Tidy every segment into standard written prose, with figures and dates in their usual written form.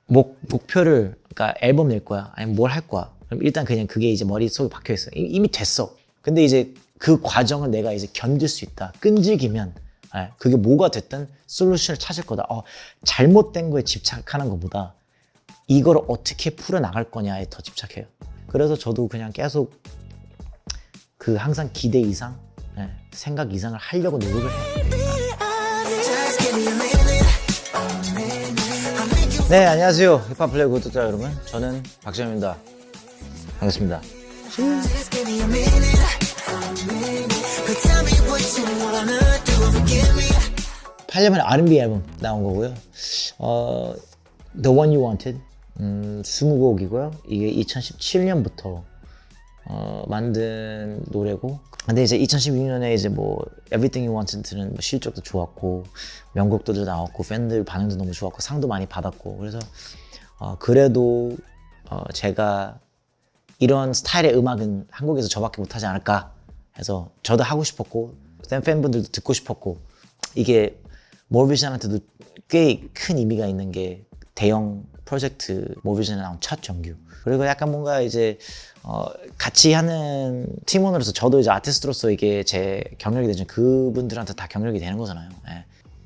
목표를 그러니까 앨범 낼 거야 아니면 뭘 할 거야. 그럼 일단 그냥 그게 이제 머릿속에 박혀 있어. 이미 됐어. 근데 이제 그 과정을 내가 이제 견딜 수 있다. 끈질기면 그게 뭐가 됐든 솔루션을 찾을 거다. 잘못된 거에 집착하는 것보다 이걸 어떻게 풀어나갈 거냐에 더 집착해요. 그래서 저도 그냥 계속 그 항상 기대 이상, 생각 이상을 하려고 노력을 해요. 네, 안녕하세요. 힙합 플레이 구독자 여러분. 저는 박재현입니다. 반갑습니다. 8년 만에 R&B 앨범 나온 거고요. The One You Wanted 20곡이고요. 이게 2017년부터 만든 노래고, 근데 이제 2016년에 이제 뭐 Everything You Wanted는 뭐 실적도 좋았고 명곡들도 나왔고 팬들 반응도 너무 좋았고 상도 많이 받았고, 그래서 그래도 제가 이런 스타일의 음악은 한국에서 저밖에 못하지 않을까 해서 저도 하고 싶었고 팬분들도 듣고 싶었고, 이게 모비전한테도 꽤 큰 의미가 있는 게 대형 프로젝트 모비전에 나온 첫 정규, 그리고 약간 뭔가 이제 같이 하는 팀원으로서 저도 이제 아티스트로서 이게 제 경력이 되죠. 그분들한테 다 경력이 되는 거잖아요.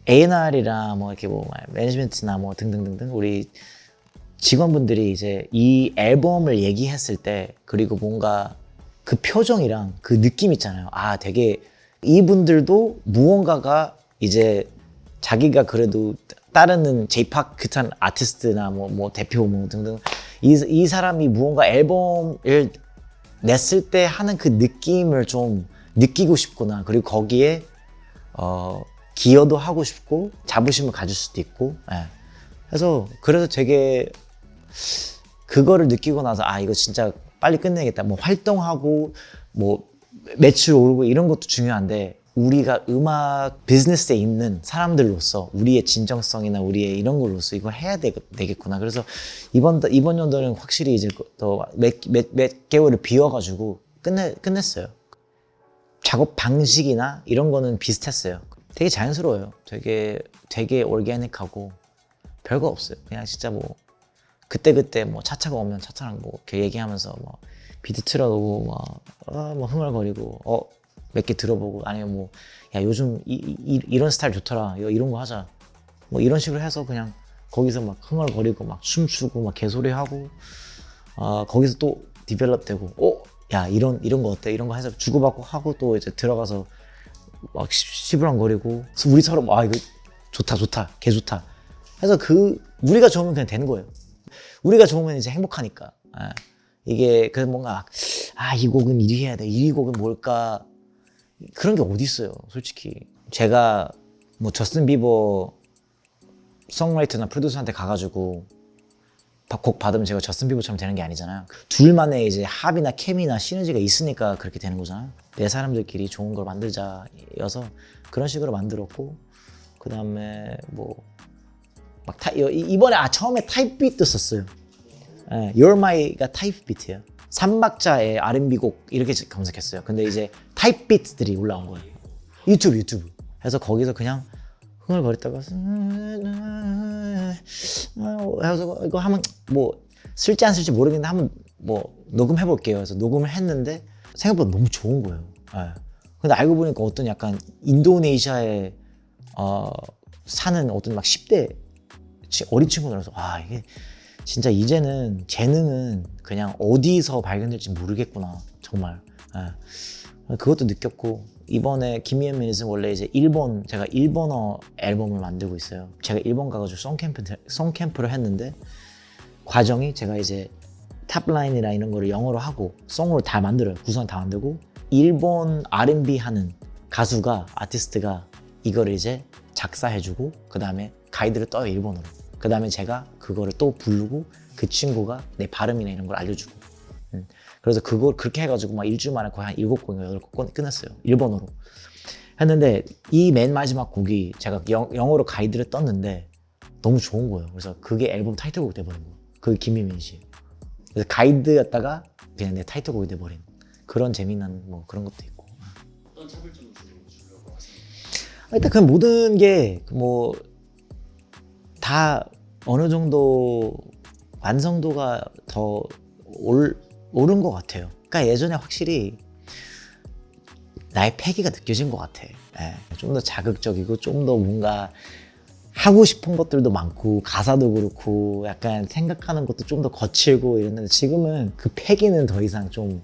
A&R이랑 뭐 이렇게 뭐 매니지먼트나 뭐 등등등등 우리 직원분들이 이제 이 앨범을 얘기했을 때, 그리고 뭔가 그 표정이랑 그 느낌 있잖아요. 되게 이분들도 무언가가 이제 자기가 그래도 따르는 J-POP 기타 아티스트나 뭐 대표 뭐 등등 이 사람이 무언가 앨범을 냈을 때 하는 그 느낌을 좀 느끼고 싶구나. 그리고 거기에 기여도 하고 싶고 자부심을 가질 수도 있고, 그래서 되게 그거를 느끼고 나서 이거 진짜 빨리 끝내야겠다. 뭐 활동하고 뭐 매출 오르고 이런 것도 중요한데, 우리가 음악 비즈니스에 있는 사람들로서 우리의 진정성이나 우리의 이런 걸로서 이걸 해야 되겠구나. 그래서 이번 연도는 확실히 이제 더 몇 개월을 비워가지고 끝냈어요. 작업 방식이나 이런 거는 비슷했어요. 되게 자연스러워요. 되게 올게닉하고 별거 없어요. 그냥 진짜 뭐 그때 뭐 차차가 오면 차차랑 뭐 이렇게 얘기하면서 뭐 비트 틀어놓고 뭐 흥얼거리고 몇 개 들어보고, 아니면 뭐 야 요즘 이런 스타일 좋더라, 이런 거 하자, 뭐 이런 식으로 해서 그냥 거기서 막 흥얼거리고 막 춤추고 막 개소리하고, 거기서 또 디벨롭 되고 야 이런 거 어때, 이런 거 해서 주고받고 하고, 또 이제 들어가서 막 시부랑거리고 우리 서로 이거 좋다 개 좋다 해서 우리가 좋으면 그냥 되는 거예요. 우리가 좋으면 이제 행복하니까. 이게 그래서 뭔가 이 곡은 1위 해야 돼, 1위 곡은 뭘까, 그런 게 어디 있어요, 솔직히. 제가 뭐 저스틴 비버 송라이터나 프로듀서한테 가가지고 곡 받으면 제가 저스틴 비버처럼 되는 게 아니잖아요. 둘만의 이제 합이나 케미나 시너지가 있으니까 그렇게 되는 거잖아요. 내 사람들끼리 좋은 걸 만들자여서 그런 식으로 만들었고, 그 다음에 뭐 막 이번에 처음에 타입 비트 썼어요. You're My가 타입 비트예요. 3박자의 R&B 곡 이렇게 검색했어요. 근데 이제 타입 비트들이 올라온 거예요. 유튜브. 그래서 거기서 그냥 흥얼거렸다가 해서 이거 하면 뭐 쓸지 안 쓸지 모르겠는데 한번 뭐 녹음해볼게요. 그래서 녹음을 했는데 생각보다 너무 좋은 거예요. 근데 알고 보니까 어떤 약간 인도네시아에 사는 어떤 막 10대 어린 친구들라서 이게 진짜 이제는 재능은 그냥 어디서 발견될지 모르겠구나, 정말. 그것도 느꼈고, 이번에 김희애미니즘 원래 이제 제가 일본어 앨범을 만들고 있어요. 제가 일본 가가지고 송캠프를 했는데, 과정이 제가 이제 탑라인이나 이런 거를 영어로 하고 송으로 다 만들어요. 구성 다 만들고, 일본 R&B 하는 가수가, 아티스트가 이거를 이제 작사해주고, 그 다음에 가이드를 떠요, 일본어로. 그 다음에 제가 그거를 또 부르고, 그 친구가 내 발음이나 이런 걸 알려주고. 그래서 그걸 그렇게 해가지고 막 일주일 만에 거의 한 7곡인가 8곡 끝냈어요, 일본어로. 했는데 이 맨 마지막 곡이 제가 영어로 가이드를 떴는데 너무 좋은 거예요. 그래서 그게 앨범 타이틀곡이 돼버린 거예요. 그게 김희민 씨. 그래서 가이드였다가 그냥 내 타이틀곡이 돼버린 그런 재미난 뭐 그런 것도 있고. 어떤 차별점을 주려고 하세요? 일단 그 모든 게 뭐 다 어느 정도 완성도가 더 오른 것 같아요. 그러니까 예전에 확실히 나의 패기가 느껴진 것 같아. 좀 더 자극적이고 좀 더 뭔가 하고 싶은 것들도 많고 가사도 그렇고 약간 생각하는 것도 좀 더 거칠고 이랬는데 지금은 그 패기는 더 이상 좀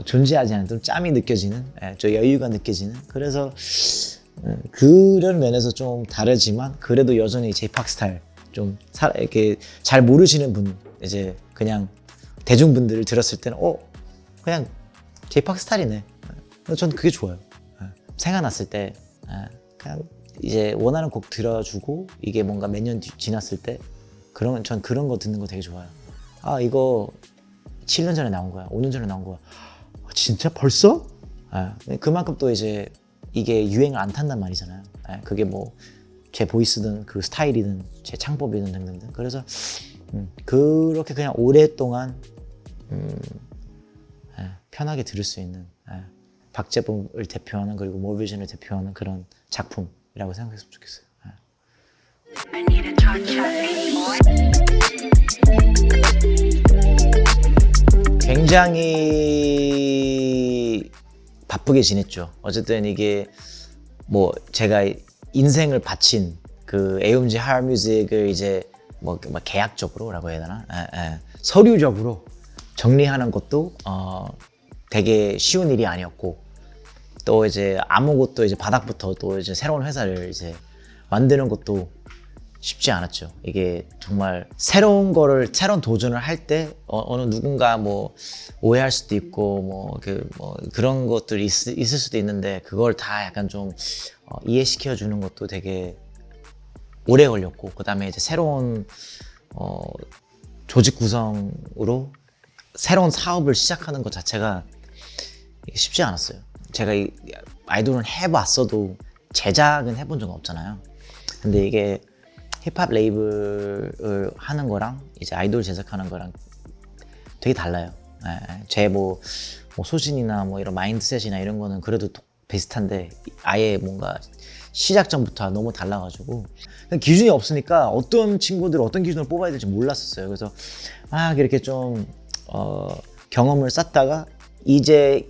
존재하지 않는 좀 짬이 느껴지는 좀 여유가 느껴지는 그래서 그런 면에서 좀 다르지만 그래도 여전히 J-POP 스타일 좀 이렇게 잘 모르시는 분 이제 그냥 대중분들을 들었을 때는 그냥 J-POP 스타일이네. 전 그게 좋아요. 생각났을 때 그냥 이제 원하는 곡 들어주고 이게 뭔가 몇 년 지났을 때 그러면 전 그런 거 듣는 거 되게 좋아요. 아 이거 7년 전에 나온 거야, 5년 전에 나온 거야. 진짜 벌써? 그만큼 또 이제 이게 유행을 안 탄단 말이잖아요. 그게 뭐 제 보이스든 그 스타일이든 제 창법이든 등등등. 그래서 그렇게 그냥 오랫동안 편하게 들을 수 있는 박재범을 대표하는 그리고 모비전을 대표하는 그런 작품이라고 생각했으면 좋겠어요. I need a touch of it. 굉장히 바쁘게 지냈죠. 어쨌든 이게 뭐 제가 인생을 바친 그 AOMG 하얼 뮤직을 이제 뭐 계약적으로라고 해야 되나? 서류적으로 정리하는 것도 되게 쉬운 일이 아니었고 또 이제 아무것도 이제 바닥부터 또 이제 새로운 회사를 이제 만드는 것도 쉽지 않았죠. 이게 정말 새로운 도전을 할 때 어느 누군가 뭐 오해할 수도 있고 뭐 그런 것들이 있을 수도 있는데 그걸 다 약간 좀 이해시켜 주는 것도 되게 오래 걸렸고 그다음에 이제 새로운 조직 구성으로 새로운 사업을 시작하는 것 자체가 쉽지 않았어요. 제가 이 아이돌은 해봤어도 제작은 해본 적은 없잖아요. 근데 이게 힙합 레이블을 하는 거랑 이제 아이돌 제작하는 거랑 되게 달라요. 제 뭐 소신이나 뭐 이런 마인드셋이나 이런 거는 그래도 비슷한데 아예 뭔가 시작점부터 너무 달라가지고 기준이 없으니까 어떤 친구들 어떤 기준으로 뽑아야 될지 몰랐었어요. 그래서 막 이렇게 좀 경험을 쌓다가 이제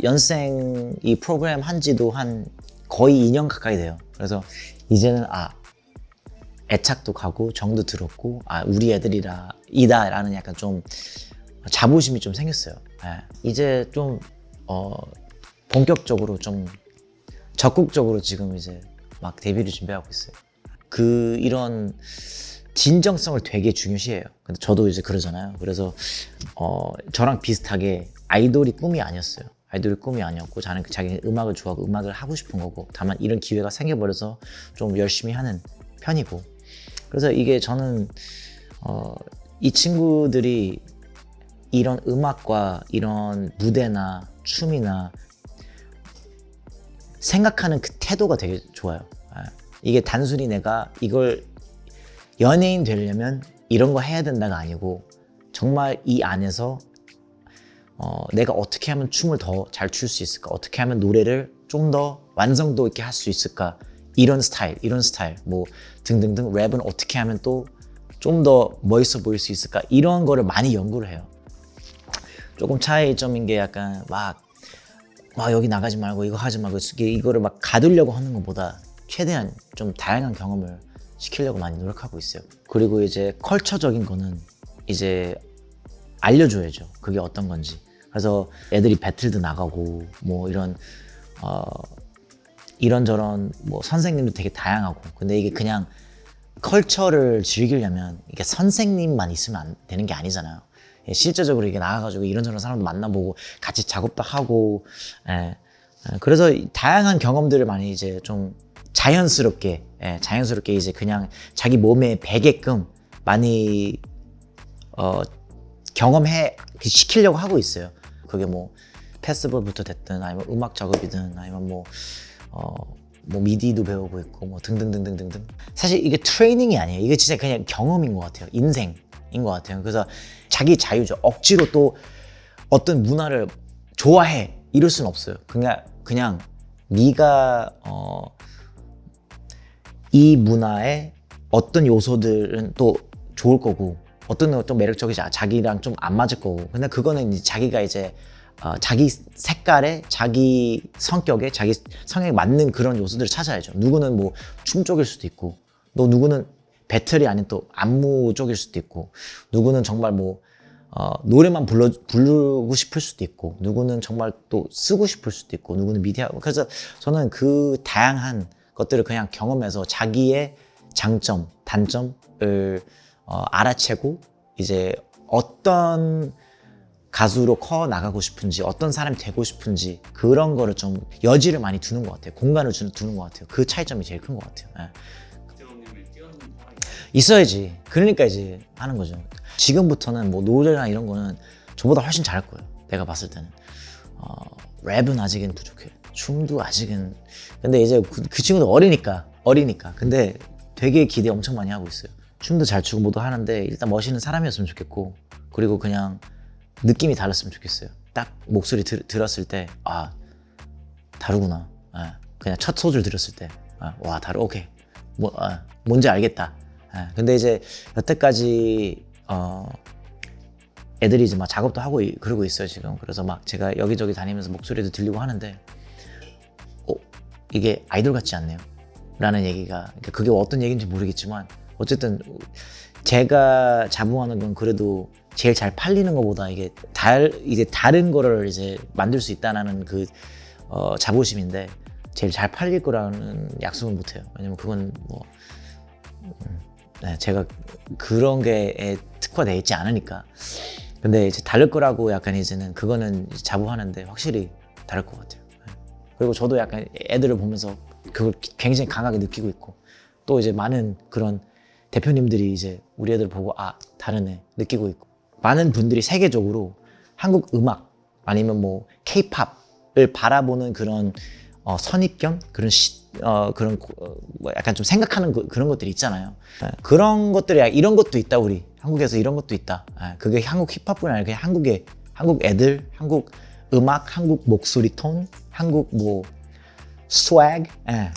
연생 이 프로그램 한 지도 한 거의 2년 가까이 돼요. 그래서 이제는 애착도 가고 정도 들었고 우리 애들이다라는 약간 좀 자부심이 좀 생겼어요. 이제 좀 본격적으로 좀 적극적으로 지금 이제 막 데뷔를 준비하고 있어요. 이런 진정성을 되게 중요시해요. 근데 저도 이제 그러잖아요. 그래서 저랑 비슷하게 아이돌이 꿈이 아니었어요. 아이돌이 꿈이 아니었고 자기 음악을 좋아하고 음악을 하고 싶은 거고 다만 이런 기회가 생겨버려서 좀 열심히 하는 편이고 그래서 이게 저는 이 친구들이 이런 음악과 이런 무대나 춤이나 생각하는 그 태도가 되게 좋아요. 이게 단순히 내가 이걸 연예인 되려면 이런 거 해야 된다가 아니고 정말 이 안에서 내가 어떻게 하면 춤을 더 잘 출 수 있을까? 어떻게 하면 노래를 좀 더 완성도 있게 할 수 있을까? 이런 스타일 뭐 등등등 랩은 어떻게 하면 또 좀 더 멋있어 보일 수 있을까? 이런 거를 많이 연구를 해요. 조금 차이점인 게 약간 막 여기 나가지 말고 이거 하지 말고 이거를 막 가두려고 하는 것보다 최대한 좀 다양한 경험을 시키려고 많이 노력하고 있어요. 그리고 이제 컬처적인 거는 이제 알려줘야죠. 그게 어떤 건지. 그래서 애들이 배틀도 나가고 뭐 이런저런 뭐 선생님도 되게 다양하고 근데 이게 그냥 컬처를 즐기려면 이게 선생님만 있으면 안 되는 게 아니잖아요. 실제적으로 이게 나가가지고 이런저런 사람도 만나보고 같이 작업도 하고 그래서 다양한 경험들을 많이 이제 좀 자연스럽게 이제 그냥 자기 몸에 배게끔 많이 시키려고 하고 있어요. 그게 뭐 페스티벌부터 됐든 아니면 음악 작업이든 아니면 뭐 미디도 배우고 있고 뭐 등등등등등등. 사실 이게 트레이닝이 아니에요. 이게 진짜 그냥 경험인 것 같아요. 인생인 것 같아요. 그래서 자기 자유죠. 억지로 또 어떤 문화를 좋아해 이럴 수는 없어요. 그냥 네가 이 문화에 어떤 요소들은 또 좋을 거고 어떤 건 좀 매력적이지 자기랑 좀 안 맞을 거고 근데 그거는 이제 자기가 이제 자기 색깔에 자기 성격에 자기 성향에 맞는 그런 요소들을 찾아야죠. 누구는 뭐 춤 쪽일 수도 있고 또 누구는 배틀이 아닌 또 안무 쪽일 수도 있고 누구는 정말 뭐 노래만 부르고 싶을 수도 있고 누구는 정말 또 쓰고 싶을 수도 있고 누구는 미디어하고 그래서 저는 그 다양한 것들을 그냥 경험해서 자기의 장점, 단점을 알아채고 이제 어떤 가수로 커 나가고 싶은지 어떤 사람이 되고 싶은지 그런 거를 좀 여지를 많이 두는 것 같아요. 공간을 두는 것 같아요. 그 차이점이 제일 큰 것 같아요. 예. 박재범님을 뛰어넘는 사람이 있어야지. 그러니까 이제 하는 거죠. 지금부터는 뭐 노래나 이런 거는 저보다 훨씬 잘할 거예요. 내가 봤을 때는. 랩은 아직은 부족해. 춤도 아직은. 근데 이제 그 친구도 어리니까. 근데 되게 기대 엄청 많이 하고 있어요. 춤도 잘 추고 뭐도 하는데 일단 멋있는 사람이었으면 좋겠고 그리고 그냥 느낌이 달랐으면 좋겠어요. 딱 목소리 들었을 때 다르구나. 그냥 첫 소절 들었을 때 와 오케이 뭔지 알겠다. 근데 이제 여태까지 애들이 이제 막 작업도 하고 그러고 있어요 지금. 그래서 막 제가 여기저기 다니면서 목소리도 들리고 하는데 이게 아이돌 같지 않네요 라는 얘기가 그러니까 그게 어떤 얘기인지 모르겠지만 어쨌든 제가 자부하는 건 그래도 제일 잘 팔리는 것보다 이게 다른 거를 이제 만들 수 있다는 그 자부심인데 제일 잘 팔릴 거라는 약속은 못 해요. 왜냐면 그건 뭐 제가 그런 게 특화되어 있지 않으니까. 근데 이제 다를 거라고 약간 이제는 그거는 자부하는데 확실히 다를 것 같아요. 그리고 저도 약간 애들을 보면서 그걸 굉장히 강하게 느끼고 있고 또 이제 많은 그런 대표님들이 이제 우리 애들 보고 다르네 느끼고 있고 많은 분들이 세계적으로 한국 음악 아니면 뭐 K-팝을 바라보는 그런 선입견 그런 그런 뭐 약간 좀 생각하는 그런 것들이 있잖아요. 그런 것들이 이런 것도 있다 우리 한국에서 이런 것도 있다. 그게 한국 힙합뿐 아니라 그냥 한국 애들, 한국 음악, 한국 목소리 톤, 한국 뭐 swag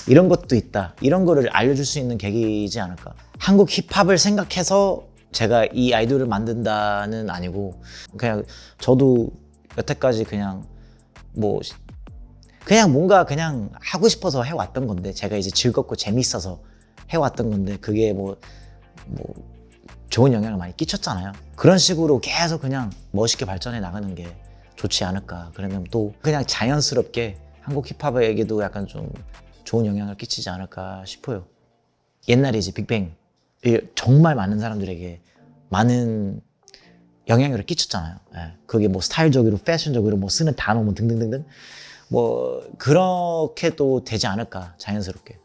이런 것도 있다. 이런 거를 알려줄 수 있는 계기이지 않을까. 한국 힙합을 생각해서 제가 이 아이돌을 만든다는 아니고 그냥 저도 여태까지 그냥 뭐 그냥 뭔가 그냥 하고 싶어서 해왔던 건데 제가 이제 즐겁고 재밌어서 해왔던 건데 그게 뭐 좋은 영향을 많이 끼쳤잖아요. 그런 식으로 계속 그냥 멋있게 발전해 나가는 게 좋지 않을까. 그러면 또 그냥 자연스럽게 한국 힙합에게도 약간 좀 좋은 영향을 끼치지 않을까 싶어요. 옛날에 이제 빅뱅 정말 많은 사람들에게 많은 영향을 끼쳤잖아요. 그게 뭐 스타일적으로, 패션적으로 뭐 쓰는 단어 뭐 등등등등 뭐 그렇게 또 되지 않을까 자연스럽게.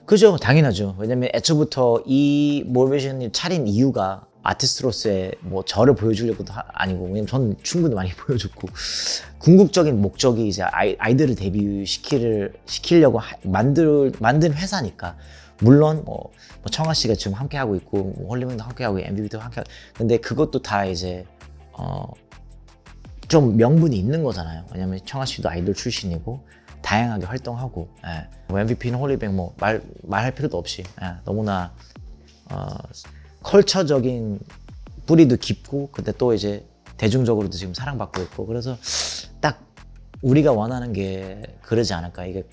그죠, 당연하죠. 왜냐면 애초부터 이 몰베이션을 차린 이유가 아티스트로서의 뭐 저를 보여주려고도 아니고 왜냐면 저는 충분히 많이 보여줬고 궁극적인 목적이 이제 아이들을 데뷔시키려고 만든 회사니까. 물론 뭐 청아 씨가 지금 함께 하고 있고 뭐 홀리맨도 함께 하고 MVP도 함께 하고 근데 그것도 다 이제 좀 명분이 있는 거잖아요. 왜냐면 청아 씨도 아이돌 출신이고 다양하게 활동하고 뭐 MVP는 홀리뱅 뭐 말할 필요도 없이 너무나 컬처적인 뿌리도 깊고 근데 또 이제 대중적으로도 지금 사랑받고 있고 그래서 딱 우리가 원하는 게 그러지 않을까. 이게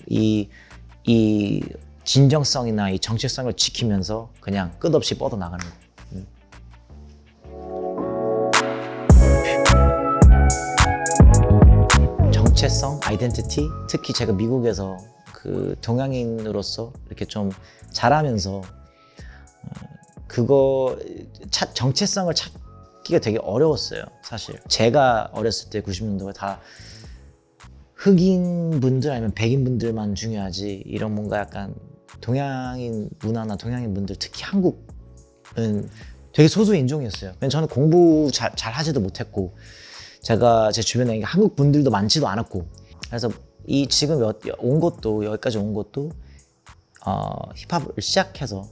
이 진정성이나 이 정체성을 지키면서 그냥 끝없이 뻗어나가는 거. 정체성, 아이덴티티, 특히 제가 미국에서 그 동양인으로서 이렇게 좀 자라면서 그거 정체성을 찾기가 되게 어려웠어요. 사실 제가 어렸을 때 90년도에 다 흑인 분들 아니면 백인 분들만 중요하지 이런 뭔가 약간 동양인 문화나 동양인 분들 특히 한국은 되게 소수 인종이었어요. 저는 공부 잘 하지도 못했고 제가 제 주변에 한국 분들도 많지도 않았고 그래서 이 지금 온 것도 여기까지 온 것도 힙합을 시작해서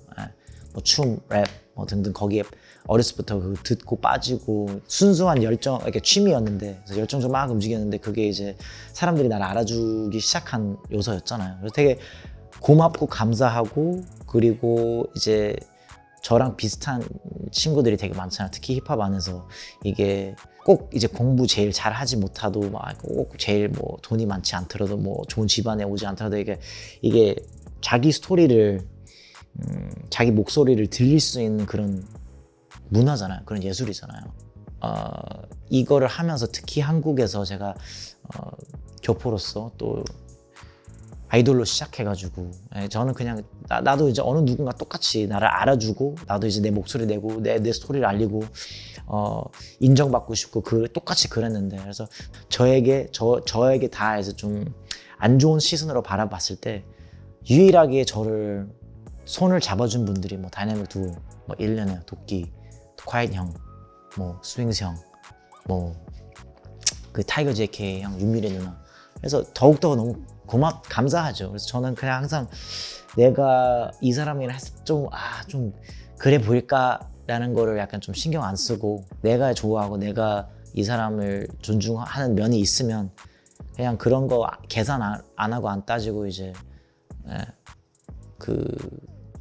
뭐 춤, 랩 뭐 등등 거기에 어렸을 때부터 그 듣고 빠지고 순수한 열정 이렇게 취미였는데 그래서 열정적으로 막 움직였는데 그게 이제 사람들이 나를 알아주기 시작한 요소였잖아요. 그래서 되게 고맙고 감사하고 그리고 이제 저랑 비슷한 친구들이 되게 많잖아요. 특히 힙합 안에서 이게 꼭 이제 공부 제일 잘 하지 못하도 막 꼭 제일 뭐 돈이 많지 않더라도 뭐 좋은 집안에 오지 않더라도 이게 자기 스토리를 자기 목소리를 들릴 수 있는 그런 문화잖아요. 그런 예술이잖아요. 이거를 하면서 특히 한국에서 제가 교포로서 또 아이돌로 시작해가지고 저는 그냥 나도 이제 어느 누군가 똑같이 나를 알아주고 나도 이제 내 목소리 내고 내 스토리를 알리고 인정받고 싶고 똑같이 그랬는데 그래서 저에게 다 이제 좀 안 좋은 시선으로 바라봤을 때 유일하게 저를 손을 잡아준 분들이 뭐 다이내믹 듀오, 뭐 1년에 도끼, 콰이트 형, 뭐 스윙스 형, 뭐 그 타이거 JK 형, 윤미래 누나. 그래서 더욱더 너무 감사하죠. 그래서 저는 그냥 항상 내가 이 사람이랑 했을 때 좀 그래 보일까라는 거를 약간 좀 신경 안 쓰고 내가 좋아하고 내가 이 사람을 존중하는 면이 있으면 그냥 그런 거 계산 안 하고 안 따지고 이제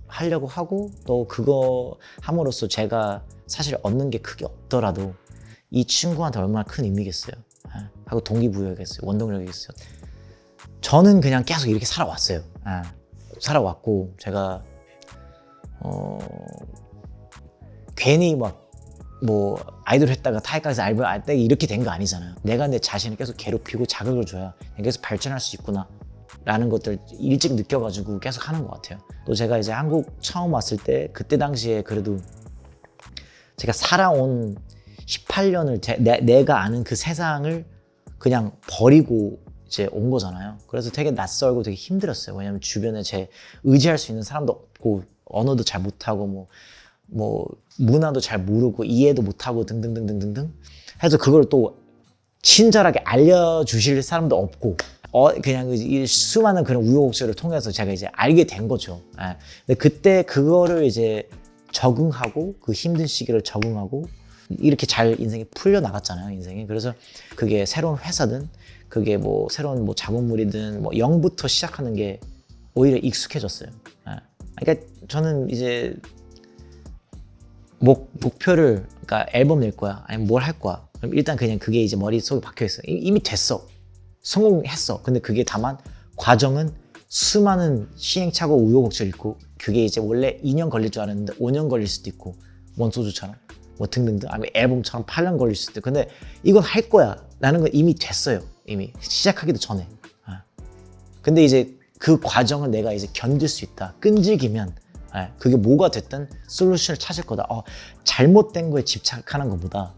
하려고 하고 또 그거 함으로써 제가 사실 얻는 게 크게 없더라도 이 친구한테 얼마나 큰 의미겠어요. 하고 동기부여겠어요. 원동력이겠어요. 저는 그냥 계속 이렇게 살아왔어요. 살아왔고 제가 괜히 막 뭐 아이돌 했다가 타이까지 알바 때 이렇게 된 거 아니잖아요. 내가 내 자신을 계속 괴롭히고 자극을 줘야 계속 발전할 수 있구나 라는 것들 일찍 느껴가지고 계속 하는 것 같아요. 또 제가 이제 한국 처음 왔을 때 그때 당시에 그래도 제가 살아온 18년을 내가 아는 그 세상을 그냥 버리고 이제 온 거잖아요. 그래서 되게 낯설고 되게 힘들었어요. 왜냐면 주변에 제 의지할 수 있는 사람도 없고 언어도 잘 못하고 뭐 문화도 잘 모르고 이해도 못하고 등등등등등등 해서 그걸 또 친절하게 알려주실 사람도 없고 그냥 이 수많은 그런 우여곡절을 통해서 제가 이제 알게 된 거죠. 근데 그때 그거를 이제 적응하고 그 힘든 시기를 적응하고 이렇게 잘 인생이 풀려 나갔잖아요. 인생이. 그래서 그게 새로운 회사든 그게 뭐 새로운 뭐 작업물이든 뭐 0부터 시작하는 게 오히려 익숙해졌어요. 그러니까 저는 이제 목표를 그러니까 앨범 낼 거야 아니면 뭘 할 거야 그럼 일단 그냥 그게 이제 머릿속에 박혀 있어요. 이미 됐어. 성공했어. 근데 그게 다만 과정은 수많은 시행착오 우여곡절이 있고 그게 이제 원래 2년 걸릴 줄 알았는데 5년 걸릴 수도 있고 원소주처럼 뭐 등등등 아니면 앨범처럼 8년 걸릴 수도 있고 근데 이건 할 거야 라는 건 이미 됐어요. 이미 시작하기도 전에. 근데 이제 그 과정을 내가 이제 견딜 수 있다. 끈질기면 그게 뭐가 됐든 솔루션을 찾을 거다. 잘못된 거에 집착하는 것보다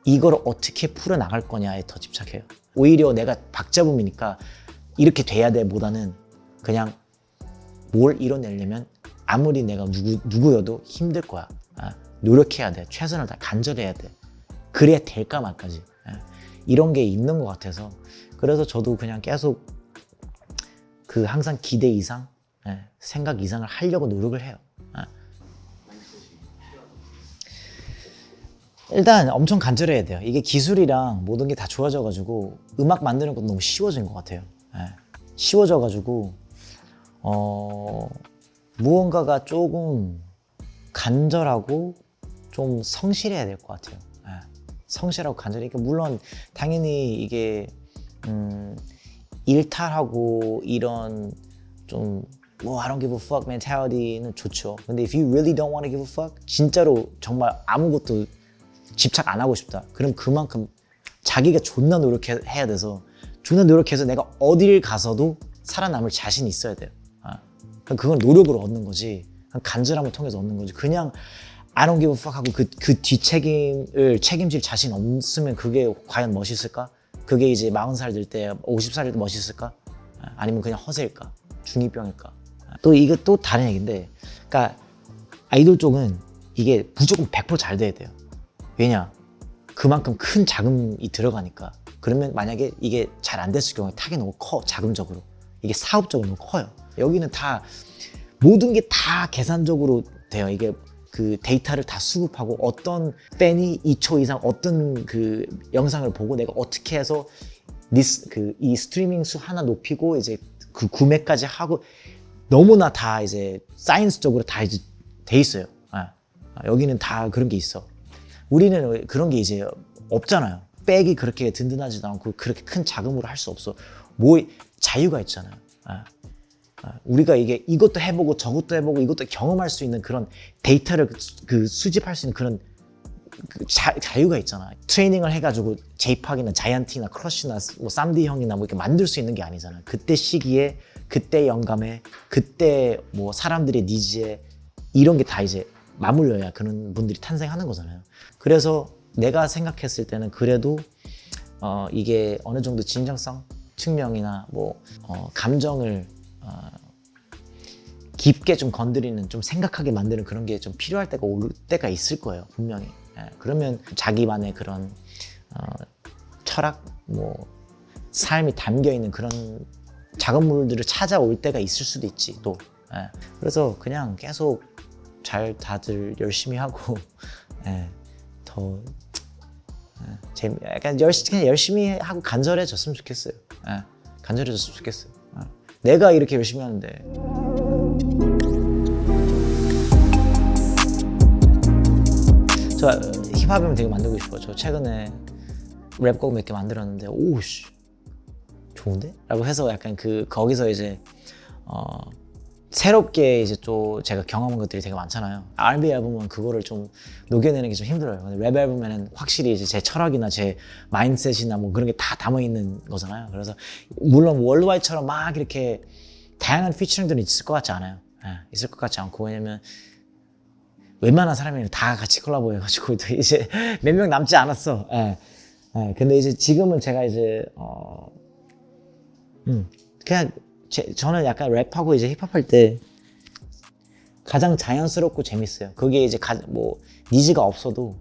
이걸 어떻게 풀어나갈 거냐에 더 집착해요. 오히려 내가 박자붐이니까 이렇게 돼야 돼 보다는 그냥 뭘 이뤄내려면 아무리 내가 누구여도 힘들 거야. 노력해야 돼. 최선을 다 간절해야 돼. 그래야 될까 말까지. 이런 게 있는 것 같아서 그래서 저도 그냥 계속 그 항상 기대 이상 생각 이상을 하려고 노력을 해요. 일단 엄청 간절해야 돼요. 이게 기술이랑 모든 게 다 좋아져가지고 음악 만드는 것도 너무 쉬워진 것 같아요. 쉬워져가지고 무언가가 조금 간절하고 좀 성실해야 될 것 같아요. 성실하고 간절히. 그러니까 물론 당연히 이게 일탈하고 이런 좀 뭐 I don't give a fuck mentality는 좋죠. 근데 if you really don't want to give a fuck 진짜로 정말 아무것도 집착 안 하고 싶다. 그럼 그만큼 자기가 존나 노력해야 돼서 존나 노력해서 내가 어딜 가서도 살아남을 자신이 있어야 돼요. 그건 노력으로 얻는 거지. 간절함을 통해서 얻는 거지. 그냥 I don't give a fuck 하고 그 뒷책임을 책임질 자신 없으면 그게 과연 멋있을까? 그게 이제 40살 될 때 50살 될 때 멋있을까? 아니면 그냥 허세일까? 중2병일까? 또 이거 또 다른 얘기인데 그러니까 아이돌 쪽은 이게 무조건 100% 잘 돼야 돼요. 왜냐? 그만큼 큰 자금이 들어가니까. 그러면 만약에 이게 잘 안 됐을 경우에 타격이 너무 커. 자금적으로. 이게 사업적으로 너무 커요. 여기는 다 모든 게 다 계산적으로 돼요. 이게 그 데이터를 다 수급하고 어떤 팬이 2초 이상 어떤 그 영상을 보고 내가 어떻게 해서 이 스트리밍 수 하나 높이고 이제 그 구매까지 하고 너무나 다 이제 사이언스적으로 다 이제 돼 있어요. 여기는 다 그런 게 있어. 우리는 그런 게 이제 없잖아요. 백이 그렇게 든든하지도 않고 그렇게 큰 자금으로 할 수 없어. 뭐 자유가 있잖아요. 우리가 이것도 해보고 저것도 해보고 이것도 경험할 수 있는 그런 데이터를 수집할 수 있는 그런 자유가 있잖아. 트레이닝을 해가지고 제이팍이나 자이언티나 크러쉬나 뭐 쌈디 형이나 뭐 이렇게 만들 수 있는 게 아니잖아. 그때 시기에, 그때 영감에, 그때 뭐 사람들의 니즈에 이런 게 다 이제 맞물려야 그런 분들이 탄생하는 거잖아요. 그래서 내가 생각했을 때는 그래도 이게 어느 정도 진정성 측면이나 뭐 감정을 깊게 좀 건드리는, 좀 생각하게 만드는 그런 게 좀 필요할 때가 올 때가 있을 거예요, 분명히. 그러면 자기만의 그런 철학, 뭐 삶이 담겨 있는 그런 작업물들을 찾아올 때가 있을 수도 있지 또. 그래서 그냥 계속 잘 다들 열심히 하고 더 약간 그냥 열심히 하고 간절해졌으면 좋겠어요. 간절해졌으면 좋겠어요. 내가 이렇게 열심히 하는데. 저 힙합 앨범 되게 만들고 싶어요. 저 최근에 랩곡 몇 개 만들었는데 오씨 좋은데? 라고 해서 약간 거기서 이제 새롭게 이제 또 제가 경험한 것들이 되게 많잖아요. R&B 앨범은 그거를 좀 녹여내는 게 좀 힘들어요. 근데 랩 앨범에는 확실히 이제 제 철학이나 제 마인드셋이나 뭐 그런 게 다 담아 있는 거잖아요. 그래서 물론 월드와이드처럼 막 이렇게 다양한 피처링들은 있을 것 같지 않아요. 있을 것 같지 않고, 왜냐면 웬만한 사람이 다 같이 콜라보 해가지고 이제 몇 명 남지 않았어. 근데 이제 지금은 제가 이제 그냥 저는 약간 랩하고 이제 힙합할 때 가장 자연스럽고 재밌어요. 그게 이제 뭐 니즈가 없어도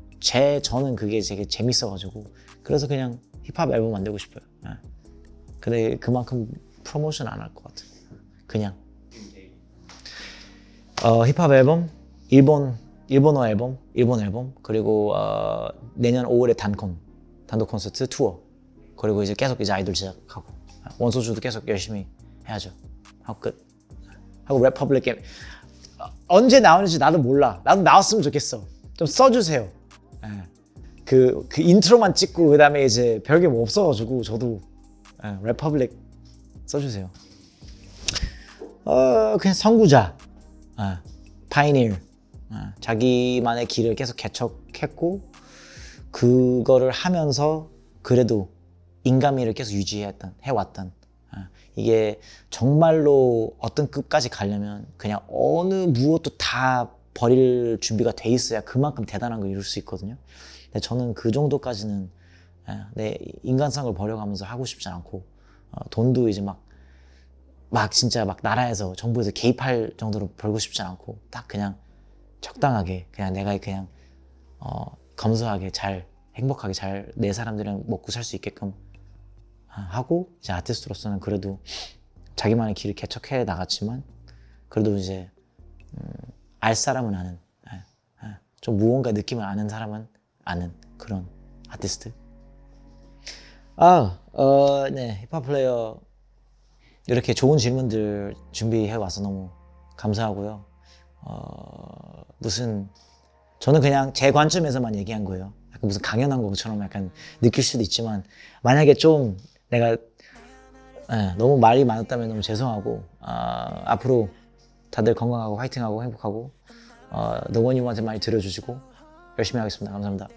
저는 그게 되게 재밌어가지고, 그래서 그냥 힙합 앨범 만들고 싶어요. 근데 그만큼 프로모션 안 할 것 같아요. 그냥 힙합 앨범, 일본어 앨범, 일본 앨범, 그리고 내년 5월에 단독 콘서트 투어, 그리고 이제 계속 이제 아이돌 제작하고 원소주도 계속 열심히 해야죠. 하고 끝. 하고 랩퍼블릭 게임 언제 나오는지 나도 몰라. 나도 나왔으면 좋겠어. 좀 써주세요. 그 인트로만 찍고 그 다음에 이제 별게 뭐 없어가지고 저도 랩퍼블릭 써주세요. 그냥 선구자, 파이니어, 자기만의 길을 계속 개척했고 그거를 하면서 그래도 인간미를 계속 해왔던 이게 정말로 어떤 급까지 가려면 그냥 어느 무엇도 다 버릴 준비가 돼 있어야 그만큼 대단한 걸 이룰 수 있거든요. 근데 저는 그 정도까지는 내 인간성을 버려가면서 하고 싶지 않고, 돈도 이제 막 진짜 막 나라에서 정부에서 개입할 정도로 벌고 싶지 않고, 딱 그냥 적당하게 그냥 내가 그냥 검소하게 잘 행복하게 잘 내 사람들이랑 먹고 살 수 있게끔 하고, 이제 아티스트로서는 그래도 자기만의 길을 개척해 나갔지만 그래도 이제 알 사람은 아는, 좀 무언가 느낌을 아는 사람은 아는 그런 아티스트. 네, 힙합 플레이어 이렇게 좋은 질문들 준비해 와서 너무 감사하고요. 저는 그냥 제 관점에서만 얘기한 거예요. 약간 무슨 강연한 것처럼 약간 느낄 수도 있지만, 만약에 좀 내가 너무 말이 많았다면 너무 죄송하고, 앞으로 다들 건강하고 화이팅하고 행복하고 노원님한테 많이 들어주시고 열심히 하겠습니다. 감사합니다.